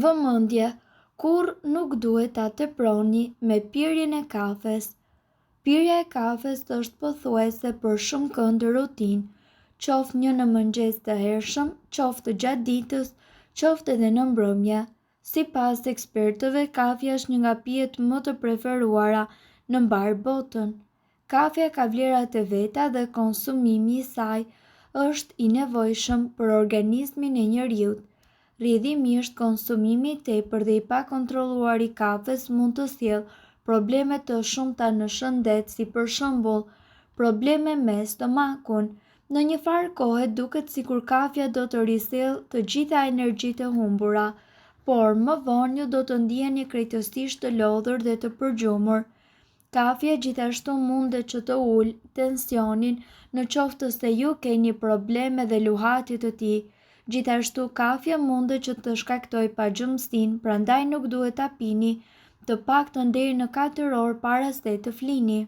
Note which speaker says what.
Speaker 1: Vëmendje, kur nuk duhet ta teproni me pirjen e kafes. Pirja e kafes është pothuajse për shumë kënd rutinë, qoftë një në mëngjes të hershëm, qoftë gjatë ditës, qoftë edhe në mbrëmje. Sipas ekspertëve, kafja është një nga pijet më të preferuara në mbar botën. Kafja ka vlerat e veta dhe konsumimi i saj është i nevojshëm për organizmin e njeriut. Rrjedhimisht, konsumimi i tepër dhe i pakontrolluar i kafes mund të sjellë probleme të shumta në shëndet, si për shembull probleme me stomakun. Në një farë kohe duket sikur kafja do të risjellë të gjitha energjitë e humbura, por më vonë ju do të ndiheni krejtësisht të lodhur dhe të përgjumur. Kafja gjithashtu mund që të ulë tensionin në qoftë se ju keni probleme dhe luhati të tij. Gjithashtu kafja mund që të shkaktoj pagjumsinë, prandaj nuk duhet ta pini të paktën deri në 4 orë para se të flini.